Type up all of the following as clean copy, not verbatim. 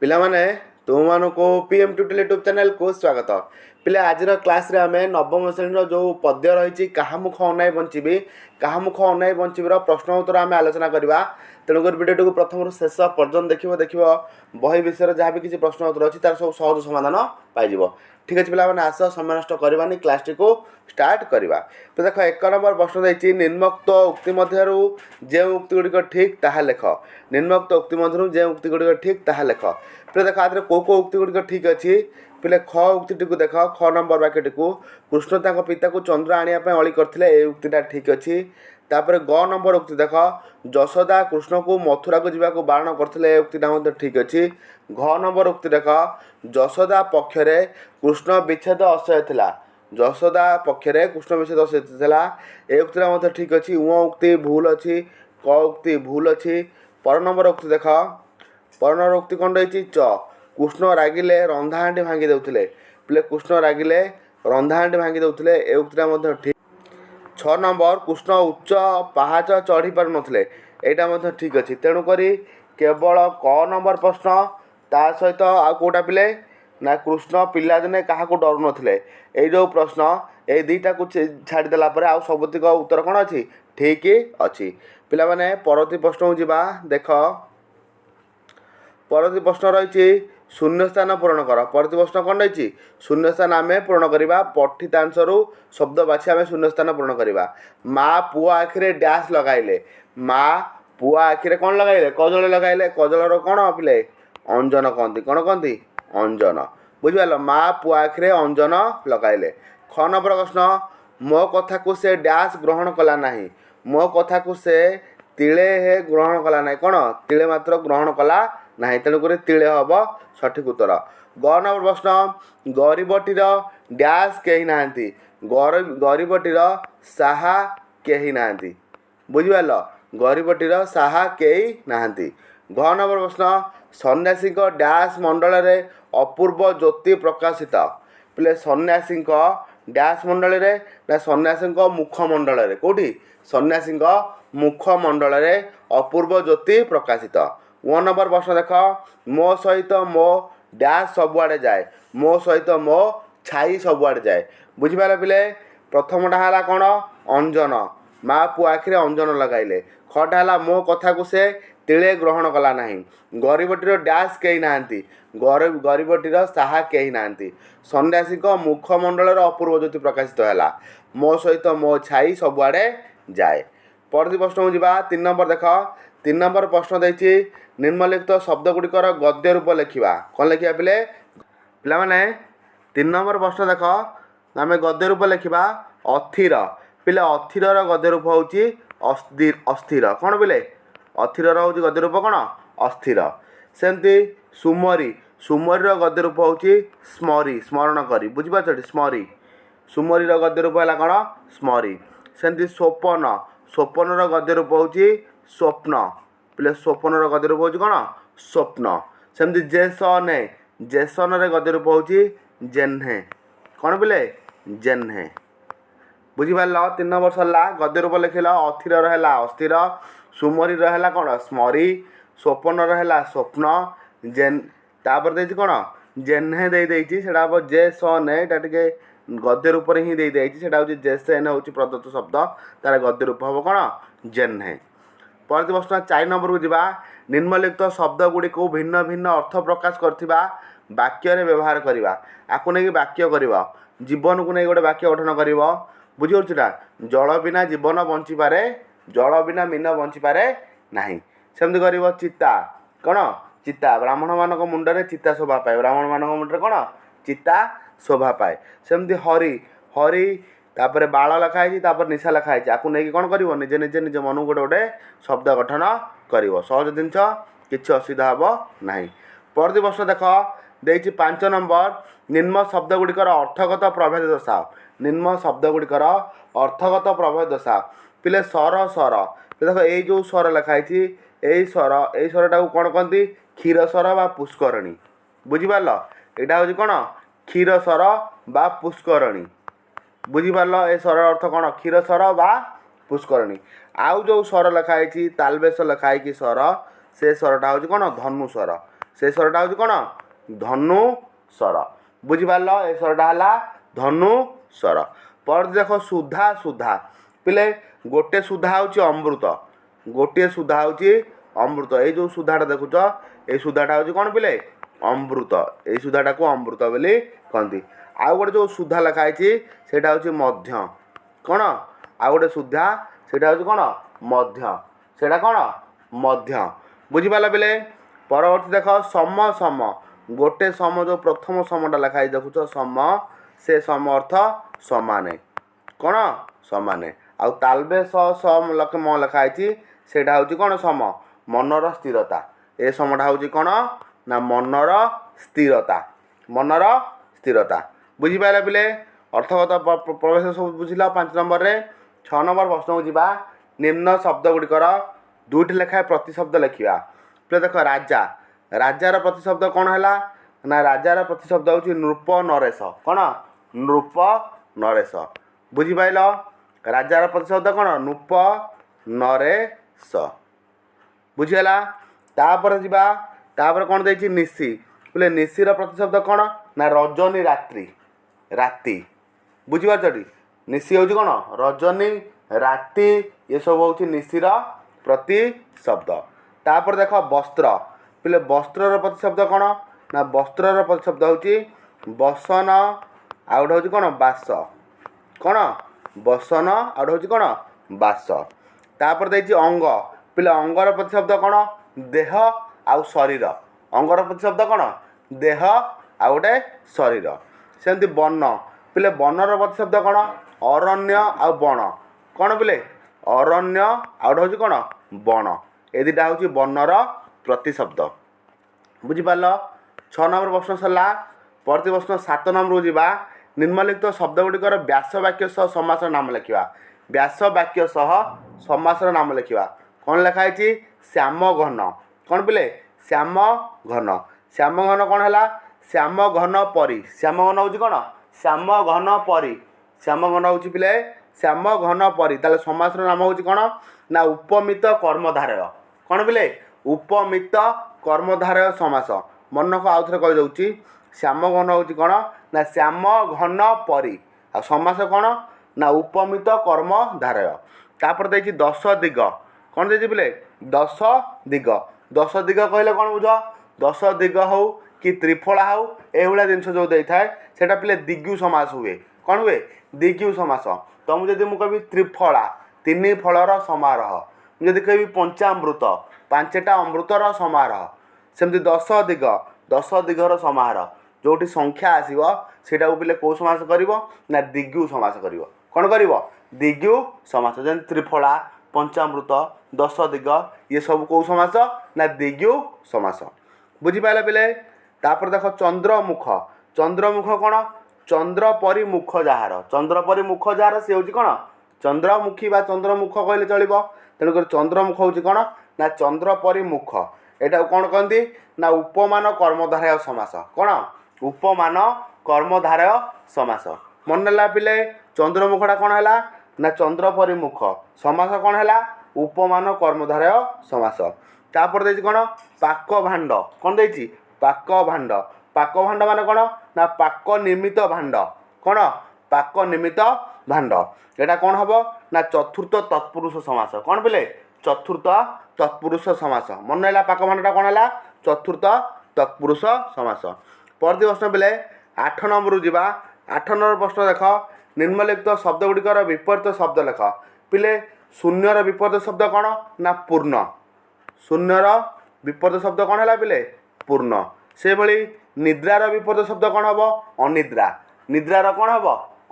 ପିଲାମାନେ ତୁମମାନଙ୍କୁ PM tutorial YouTube ଚ୍ୟାନେଲକୁ ସ୍ୱାଗତ। ପିଲା ଆଜିର କ୍ଲାସ୍ରେ ଆମେ ନବମ ଶ୍ରେଣୀର ଯେଉଁ ପଦ୍ୟ ରହିଛି କାହା ମୁଖ ଅନାଇ ବଞ୍ଚିବି କାହା ମୁଖ ଅନାଇ ବଞ୍ଚିବିର ପ୍ରଶ୍ନ ଉତ୍ତର ଆମେ ଆଲୋଚନା କରିବା। ତେଣୁକରି ଭିଡ଼ିଓଟିକୁ ପ୍ରଥମରୁ ଶେଷ ପର୍ଯ୍ୟନ୍ତ ଦେଖିବ ବହି ବିଷୟରେ ଯାହା ବି କିଛି ପ୍ରଶ୍ନ ଉତ୍ତର ଅଛି ତାର ସବୁ ସହଜ ସମାଧାନ ପାଇଯିବ। ঠিক আছে ପିଲାମାନେ ଆସ ସମୟ ନଷ୍ଟ କରିବାନି କ୍ଲାସ୍ଟିକୁ ଷ୍ଟାର୍ଟ କରିବା। ତ ଦେଖ 1 নম্বର ପ୍ରଶ୍ନ ଦେଇଛି ନିମ୍ନୋକ୍ତ ଉକ୍ତି ମଧ୍ୟରୁ ଯେଉଁ ଉକ୍ତି ଗୁଡ଼ିକ ଠିକ୍ ତାହା ଲେଖ। ନିମ୍ନୋକ୍ତ ଉକ୍ତି ମଧ୍ୟରୁ ଯେଉଁ ଉକ୍ତି ଗୁଡ଼ିକ ଠିକ୍ ତାହା ଲେଖ। ପିଲା ଦେଖ ଆଦେହରେ କେଉଁ ଉକ୍ତି ଗୁଡ଼ିକ ଠିକ୍ ଅଛି। ପିଲେ ଖ ଉକ୍ତିଟିକୁ ଦେଖ, ଖ নম্বର ବାକ୍ୟଟିକୁ କୃଷ୍ଣ ତାଙ୍କ ପିତାକୁ ଚନ୍ଦ୍ର ଆଣିବା ପାଇଁ ଅଳି କରିଥିଲେ, এই ଉକ୍ତିଟା ଠିକ୍ ଅଛି। ତାପରେ ଗ নম্বର ଉକ୍ତି ଦେଖ, ଯଶୋଦା କୃଷ୍ଣକୁ ମଥୁରାକୁ ଯିବାକୁ ବାରଣ କରିଥିଲେ, এই ଉକ୍ତିଟା ମଧ୍ୟ ଠିକ୍ ଅଛି। ଘ নম্বର ଉକ୍ତି ଦେଖ, ଯଶୋଦା ପକ୍ଷରେ କୃଷ୍ଣ ବିଚ୍ଛେଦ ଅସହ୍ୟ ଥିଲା, ଯଶୋଦା ପକ୍ଷରେ କୃଷ୍ଣ ବିଚ୍ଛେଦ ଅସହ୍ୟ ଥିଲା, এই ଉକ୍ତିଟା ମଧ୍ୟ ଠିକ୍ ଅଛି। ଉଁ ଉକ୍ତି ଭୁଲ ଅଛି, କ ଉକ୍ତି ଭୁଲ ଅଛି। ପର নম্বର ଉକ୍ତି ଦେଖ, ପର নম্বର ଉକ୍ତି କ'ଣ ରହିଛି, ଚ କୃଷ୍ଣ ରାଗିଲେ ରନ୍ଧାହାଣ୍ଡି ଭାଙ୍ଗି ଦେଉଥିଲେ, ପିଲେ କୃଷ୍ଣ ରାଗିଲେ ରନ୍ଧାହାଣ୍ଡି ଭାଙ୍ଗି ଦେଉଥିଲେ, এই ଉକ୍ତିଟା ମଧ୍ୟ ଠିକ୍। 6 নম্বର କୃଷ୍ଣ ଉଚ୍ଚ ପାହାଚ ଚଢ଼ି ପାରୁନଥିଲେ, এইটা ମଧ୍ୟ ଠିକ୍ ଅଛି। ତେଣୁକରି କେବଳ କ নম্বର ପ୍ରଶ୍ନ ତା ସହିତ ଆଉ କେଉଁଟା ପିଲେ ନା କୃଷ୍ଣ ପିଲାଦିନେ କାହାକୁ ଡରୁ ନଥିଲେ, ଏଇ ଯେଉଁ ପ୍ରଶ୍ନ ଏଇ ଦୁଇଟାକୁ ଛାଡ଼ିଦେଲା ପରେ ଆଉ ସବୁତିକ ଉତ୍ତର କ'ଣ ଅଛି, ଠିକ୍ ଅଛି। ପିଲାମାନେ ପରବର୍ତ୍ତୀ ପ୍ରଶ୍ନକୁ ଯିବା। ଦେଖ ପରବର୍ତ୍ତୀ ପ୍ରଶ୍ନ ରହିଛି ଶୂନ୍ୟସ୍ଥାନ ପୂରଣ କର। ପରବର୍ତ୍ତୀ ପ୍ରଶ୍ନ କ'ଣ ରହିଛି, ଶୂନ୍ୟସ୍ଥାନ ଆମେ ପୂରଣ କରିବା। ପଠିତାଂଶରୁ ଶବ୍ଦ ବାଛି ଆମେ ଶୂନ୍ୟସ୍ଥାନ ପୂରଣ କରିବା। ମା ପୁଅ ଆଖିରେ ଡ୍ୟାସ୍ ଲଗାଇଲେ, ମା ପୁଅ ଆଖିରେ କ'ଣ ଲଗାଇଲେ, କଜଳ ଲଗାଇଲେ, କଜଳର କ'ଣ ପିଲେ ଅଞ୍ଜନ କହନ୍ତି, କ'ଣ କହନ୍ତି ଅଞ୍ଜନ, ବୁଝିପାରିଲ। ମା ପୁଅ ଆଖିରେ ଅଞ୍ଜନ ଲଗାଇଲେ। ଖ নম্বର ପ୍ରଶ୍ନ, ମୋ କଥାକୁ ସେ ଡ୍ୟାସ୍ ଗ୍ରହଣ କଲା ନାହିଁ, ମୋ କଥାକୁ ସେ ତିଳେ ଗ୍ରହଣ କଲା ନାହିଁ, କ'ଣ ତିଳେ ମାତ୍ର ଗ୍ରହଣ କଲା ନାହିଁ, ତେଣୁକରି ତିଳେ ହେବ ସଠିକ୍ ଉତ୍ତର। ଗ নম্বର ପ୍ରଶ୍ନ, ଗରିବଟିର ଡ୍ୟାସ୍ କେହି ନାହାନ୍ତି, ଗରିବଟିର ସାହା କେହି ନାହାନ୍ତି, ବୁଝିପାରିଲ, ଗରିବଟିର ସାହା କେହି ନାହାନ୍ତି। ଘ নম্বର ପ୍ରଶ୍ନ, ସନ୍ନ୍ୟାସୀଙ୍କ ଡ୍ୟାସ୍ ମଣ୍ଡଳରେ ଅପୂର୍ବ ଜ୍ୟୋତି ପ୍ରକାଶିତ, ପିଲେ ସନ୍ନ୍ୟାସୀଙ୍କ ଡ୍ୟାସ୍ ମଣ୍ଡଳରେ ନା ସନ୍ନ୍ୟାସୀଙ୍କ ମୁଖମଣ୍ଡଳରେ, କେଉଁଠି ସନ୍ନ୍ୟାସୀଙ୍କ ମୁଖମଣ୍ଡଳରେ ଅପୂର୍ବ ଜ୍ୟୋତି ପ୍ରକାଶିତ। ଅ নম্বର ପ୍ରଶ୍ନ ଦେଖ, ମୋ ସହିତ ମୋ ଡ୍ୟାସ୍ ସବୁଆଡ଼େ ଯାଏ, ମୋ ସହିତ ମୋ ଛାଇ ସବୁଆଡ଼େ ଯାଏ, ବୁଝିପାରିଲ ପିଲେ। ପ୍ରଥମଟା ହେଲା କ'ଣ ଅଞ୍ଜନ, ମା ପୁଅ ଆଖିରେ ଅଞ୍ଜନ ଲଗାଇଲେ। ଖଟା ହେଲା ମୋ କଥାକୁ ସେ ତିଳେ ଗ୍ରହଣ କଲା ନାହିଁ, ଗରିବଟିର ଡ୍ୟାସ୍ କେହି ନାହାନ୍ତି, ଗରିବଟିର ସାହା କେହି ନାହାନ୍ତି, ସନ୍ନ୍ୟାସୀଙ୍କ ମୁଖମଣ୍ଡଳର ଅପୂର୍ବ ଜ୍ୟୋତି ପ୍ରକାଶିତ ହେଲା, ମୋ ସହିତ ମୋ ଛାଇ ସବୁଆଡ଼େ ଯାଏ। ପରବର୍ତ୍ତୀ ପ୍ରଶ୍ନକୁ ଯିବା। 3 নম্বର ଦେଖ, 3 নম্বର ପ୍ରଶ୍ନ ଦେଇଛି ନିମ୍ନଲିଖିତ ଶବ୍ଦ ଗୁଡ଼ିକର ଗଦ୍ୟ ରୂପ ଲେଖିବା। କ'ଣ ଲେଖିବା ପିଲେ, ପିଲାମାନେ 3 নম্বର ପ୍ରଶ୍ନ ଦେଖ, ଆମେ ଗଦ୍ୟ ରୂପ ଲେଖିବା। ଅଥିର, ପିଲେ ଅଥିରର ଗଦ୍ୟ ରୂପ ହେଉଛି ଅସ୍ଥିର, କ'ଣ ପିଲେ ଅଥିରର ହେଉଛି ଗଦ୍ୟ ରୂପ କ'ଣ ଅସ୍ଥିର। ସେମିତି ସୁମରି, ସୁମରିର ଗଦ୍ୟ ରୂପ ହେଉଛି ସ୍ମରି, ସ୍ମରଣ କରି, ବୁଝିପାରୁଛ ସ୍ମରି, ସୁମରିର ଗଦ୍ୟ ରୂପ ହେଲା କ'ଣ ସ୍ମରି। ସେମିତି ସ୍ୱପନ, ସ୍ୱପନର ଗଦ୍ୟ ରୂପ ହେଉଛି ସ୍ୱପ୍ନ, ପିଲେ ସ୍ୱପନର ଗଦ୍ୟ ରୂପ ହେଉଛି କ'ଣ ସ୍ୱପ୍ନ। ସେମିତି ଜେସନେ, ଜେସନରେ ଗଦ୍ୟ ରୂପ ହେଉଛି ଜେହ୍ନେ, କ'ଣ ପିଲେ ଜେହ୍ନେ, ବୁଝିପାରିଲ। 3 নম্বର ସରିଲା। ଗଦ୍ୟ ରୂପ ଲେଖିଲ। ଅଥିରର ହେଲା ଅସ୍ଥିର, ସୁମରିର ହେଲା କ'ଣ ସ୍ମରି, ସ୍ୱପନର ହେଲା ସ୍ୱପ୍ନ, ତାପରେ ଦେଇଛି କ'ଣ ଜେହ୍ନେ ଦେଇଛି, ସେଇଟା ହେବ ଜେସନେ, ଏଇଟା ଟିକେ ଗଦ୍ୟ ରୂପରେ ହିଁ ଦେଇଯାଇଛି, ସେଇଟା ହେଉଛି ଜେସେନ୍ ହେଉଛି ପ୍ରଦତ୍ତ ଶବ୍ଦ, ତାର ଗଦ୍ୟ ରୂପ ହେବ କ'ଣ ଜେହ୍ନେ। ପରବର୍ତ୍ତୀ ପ୍ରଶ୍ନ 4 নম্বରକୁ ଯିବା। ନିମ୍ନଲିଖିତ ଶବ୍ଦ ଗୁଡ଼ିକୁ ଭିନ୍ନ ଭିନ୍ନ ଅର୍ଥ ପ୍ରକାଶ କରୁଥିବା ବାକ୍ୟରେ ବ୍ୟବହାର କରିବା। ଆକୁ ନେଇକି ବାକ୍ୟ କରିବ, ଜୀବନକୁ ନେଇ ଗୋଟେ ବାକ୍ୟ ଗଠନ କରିବ, ବୁଝିପାରୁଛୁ ନା। ଜଳ ବିନା ଜୀବନ ବଞ୍ଚିପାରେ, ଜଳ ବିନା ମୀନ ବଞ୍ଚିପାରେ ନାହିଁ। ସେମିତି କରିବ ଚିତା, କ'ଣ ଚିତା, ବ୍ରାହ୍ମଣମାନଙ୍କ ମୁଣ୍ଡରେ ଚିତା ଶୋଭା ପାଏ, ବ୍ରାହ୍ମଣମାନଙ୍କ ମୁଣ୍ଡରେ କ'ଣ ଚିତା ଶୋଭା ପାଏ। ସେମିତି ହରି, ହରି ତାପରେ ବାଳ ଲେଖା ହେଇଛି, ତାପରେ ନିଶା ଲେଖା ହେଇଛି, ଆକୁ ନେଇକି କ'ଣ କରିବ ନିଜେ ନିଜ ମନକୁ ଗୋଟେ ଶବ୍ଦ ଗଠନ କରିବ। ସହଜ ଜିନିଷ, କିଛି ଅସୁବିଧା ହେବ ନାହିଁ। ପରବର୍ତ୍ତୀ ପ୍ରଶ୍ନ ଦେଖ ଦେଇଛି 5 নম্বର, ନିମ୍ନ ଶବ୍ଦ ଗୁଡ଼ିକର ଅର୍ଥଗତ ପ୍ରଭେଦ ଦର୍ଶାଅ। ନିମ୍ନ ଶବ୍ଦ ଗୁଡ଼ିକର ଅର୍ଥଗତ ପ୍ରଭେଦ ଦର୍ଶାଅ। ପିଲେ ସ୍ୱର, ସ୍ୱର, ଦେଖ ଏଇ ଯେଉଁ ସ୍ୱର ଲେଖା ହେଇଛି, ଏଇ ସ୍ୱରଟାକୁ କ'ଣ କହନ୍ତି କ୍ଷୀରସ୍ୱର ବା ପୁଷ୍କରଣୀ, ବୁଝିପାରିଲ। ଏଇଟା ହେଉଛି କ'ଣ କ୍ଷୀରସ୍ୱର ବା ପୁଷ୍କରଣୀ, ବୁଝିପାରିଲ। ଏ ସ୍ୱରର ଅର୍ଥ କ'ଣ କ୍ଷୀରସ୍ୱର ବା ପୁଷ୍କରଣୀ। ଆଉ ଯେଉଁ ସ୍ୱର ଲେଖା ହେଇଛି ତାଲବେଶ ଲେଖା ହେଇକି ସ୍ୱର, ସେ ସ୍ୱରଟା ହେଉଛି କ'ଣ ଧନୁ ସ୍ୱର, से स्वरटा हूँ कौन धनु स्वर बुझिपार ए स्वरटा है धनु स्वर पर देख सुधा सुधा पिले गोटे सुधा हूँ अमृत गोटे सुधा हूँ अमृत ये जो सुधाटा देखुच ये सुधाटा हूँ कौन पिले अमृत ये सुधाटा को अमृत बोली कहती आउ गोटे जो सुधा लिखाई सेटा हूँ मध्य कौन आउ गोटे सुधा सेटा हूँ कौन मध्य सेटा कौन मध्य बुझिपार पिले परवर्ती देख सम सम गोटे सम जो प्रथम समटा लिखाई देखुच सम से सम अर्थ समाने कौन समाने आउ तालबे सम म लिखाई सेटा हूँ कौन सम मनर स्थिरता ए समटा हूँ कौन ना मनर स्थिरता बुझिपारे पिले अर्थगत प्रवेश सब बुझिला 5 नंबर रे 6 नंबर प्रश्न को जीवा निम्न शब्द गुड़िकर दुईट लेखाएं प्रतिशब्द लिखा पिले देख राजा राजार प्रतिशब्द कौन है ना राजार प्रतिशब्द हूँ नृप नरेश कौन नृप नरेश बुझिपाइल राजार प्रतिशब्द कौन नृप नरेश बुझीगला तापर जीवा तापर कौन देछि निशी बोले निशीर प्रतिशब्द कौन ना रजनी रात्रि राति बुझीपारछटी निशी हूँ कौन रजनी राति ये सब हूँ निशीर प्रतिशब्द तापर देख वस्त्र बोले वस्त्र प्रतिशब्द कौन ना वस्त्र प्रतिशब्द हूँ बसन आउट हूँ कौन बास कौन बसन आउट हूँ कौन बास तापर देछि अंग पिले अंगर प्रतिशब्द कौन देह आउ शरीर अंगर प्रतिशब्द कौन देह आउ गोटे शरीर सेमती वन पिले वनर प्रतिशब्द कौन अरण्य आउ बण कौन पिले अरण्य आउट हूँ कौन बण ए दुटा हूँ वनर प्रतिशब्द बुझिपार 6 नंबर प्रश्न सरला परवर्ती प्रश्न 7 नंबर को जीवा निम्नलिखित शब्द गुड़िकर व्यास वाक्य सह समासर नाम लिखा व्यास वाक्य सह समासर नाम लिखा कौन लिखाई श्याम घन कौन पिले श्याम घन कौन है श्याम घन परी श्याम घन हूँ कौन श्याम घन परी श्याम घन हूँ पिले श्याम घन परी ताले समासर नाम हूँ कौन ना उपमित कर्मधारय कौन पिले उपमित कर्मधारय समास मन को आउ थे कहीदे श्याम घन हूँ कौन ना श्याम घन परी आ समास कौन ना उपमित कर्मधारय तापर देछि 10 दिग कौन देछि पिले 10 दिग कहले कौन बुझ 10 दिग हो कि त्रिफला हो एभलिया जिनस जो देता है सेटा पिले दिग्यु समास हुए कौन हुए दिग्यु समास तो मुझे कहि त्रिफला 3 फलर समारोह मुझे कहि पंचामृत 5टा अमृतर समारोह सेमती 10 दिगर समारोह जोटी संख्या आसीबो सेटा पिले को समास करिवो ना दिग्यु समास करिवो कौन करिवो दिग्यु समास जन त्रिफला पंचामृत 10 दिग ये सब कौ समास ना दिग्यु समास बुझिपाइल पिले तापर देख चंद्रमुख कौन चंद्र परी मुख जार सी हूँ कौन चंद्रमुखी बा चंद्रमुख कहले चलो तेणुकर चंद्रमुख हूँ कौन ना चंद्र परी मुख एटा कौन कहती ना उपमान कर्मधारय समास कौन उपमान कर्मधारय समास मन ना पिले चंद्रमुखटा कौन है ना चंद्र परी मुख समास कौन है उपमान कर्मधारय समास तापर देछि कौन पाक भांड कौन देछि पाक भांड माने कौन ना पाक निर्मित भांड कौन पाक निर्मित भांड एटा कौन हम ना चतुर्थ तत्पुरुष समास कौन पिले चतुर्थ तत्पुरुष समास मन है पाक भांडा कौन है चतुर्थ तत्पुरुष समास परवर्ती प्रश्न पिले 8 नंबर जीवा 8 नंबर प्रश्न देख निम्नलिखित शब्द गुड़िकर विपरीत शब्द लेख पिले शून्यर विपरीत शब्द कौन ना पूर्ण शून्यर विपरीत शब्द कौन है पिले पूर्ण से भली निद्रार विपरीत शब्द कौन हम अनिद्रा निद्रार कौन हम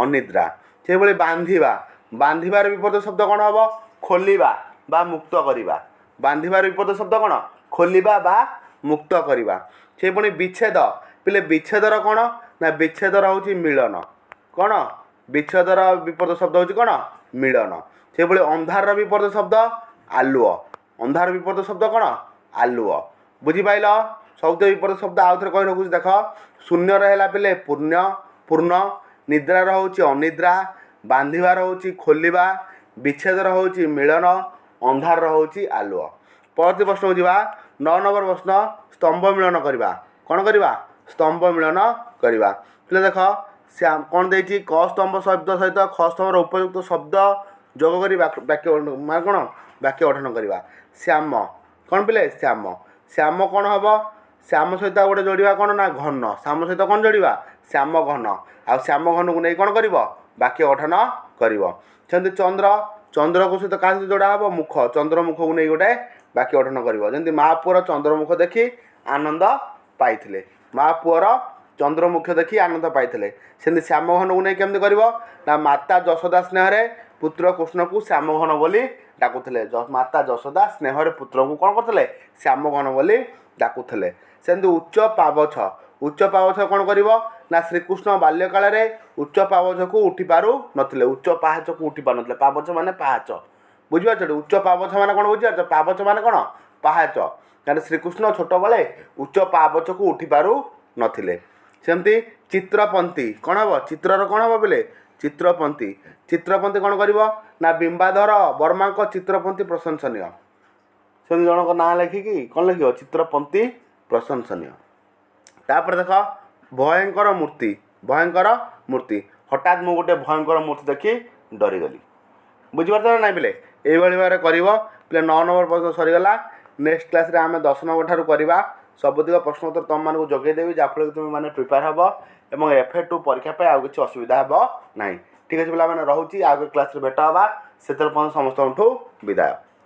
अनिद्रा से भली बांधिबार विपरीत शब्द कौन हम खोलिबा बा मुक्त करिबा बांधिबार विपरीत शब्द कौन खोलिबा बा मुक्त करिबा से पुणी विच्छेद पिले विच्छेदर कौन ना विच्छेदर हूँ मिलन कौन विच्छेदर विपरीत शब्द हूँ कौन मिलन से भली अंधार विपरीत शब्द आलुओ अंधार विपरीत शब्द कौन आलुओ बुझिपाइल शब्द विपरीत शब्द आउ थे कही रखुच देख शून्य है पिले पूर्ण निद्रार हूँ अनिद्रा बांधिबार हूँ खोलिबा विच्छेदर हूँ मिलन अंधार हूँ आलुओ परवर्ती प्रश्न को जीवा 9 नंबर प्रश्न स्तंभ मिलन करवा कौन करवा स्तंभ मिलन करवा पे देख श्याम कौन देती क स्तंभ शब्द सहित ख स्तंभर उपयुक्त शब्द जोग कर वाक्य मान कौन वाक्य गठन करवा श्याम कौन पिले श्याम श्याम कौन हम श्याम सहित गोटे जोड़ा कौन ना घन श्याम सहित कौन जोड़ा श्याम घन आ श्याम घन को नहीं कौन कर वाक्य गठन कर चंद्र चंद्र को सहित क्या जोड़ा हम मुख चंद्रमुख को नहीं गोटे वाक्य गठन कर महापुअर चंद्रमुख देखी आनंद पाई महापुअर चंद्रमुख देखी आनंद पाई सेमती श्याम घन को नहीं केमती कर माता यशोदा स्नेह पुत्र कृष्ण को श्याम घन बोली डाकुले माता यशोदा स्नेह पुत्र को कौन करते श्याम घन बोली डाकुले सेमती उच्च पावछ कौन कर ना श्रीकृष्ण बाल्यकाल उच्च पावछ को उठी पारु नथिले उच्च पाहाच को उठी पार नथिले पावछ माने पाहाच बुझिपारछ उच्च पावछ माने कौन बुझिपारछ पावछ माने कौन पाहाच कारण श्रीकृष्ण छोट बेले उच्च पावछ को उठी पारु नथिले सेमती चित्रपंथी कौन हम चित्रर कौन हम बोले चित्रपंथी चित्रपंथी कौन कर ना बिंबाधर वर्मा चित्रपंथी प्रशंसनीय से जनक ना लिखिकी कौन लिख चित्रपंथी प्रशंसनीय तापर देख भयंकर मूर्ति हठात मु गोटे भयंकर मूर्ति देखी डरीगली बुझीपार ना नहीं पिले ये भाव कर 9 नंबर प्रश्न सरीगला नेक्स्ट क्लास आम 10 नंबर ठार करवा सबुतिक प्रश्नोत्तर तुम मानक जोगेदेवी जहाँफल कि तुम मैंने प्रिपेयर हम और FLO परीक्षा पे आउ किसी असुविधा हे ना ठीक अच्छे पे रोचे आगे क्लास भेट हाँ से समस्त विदाय।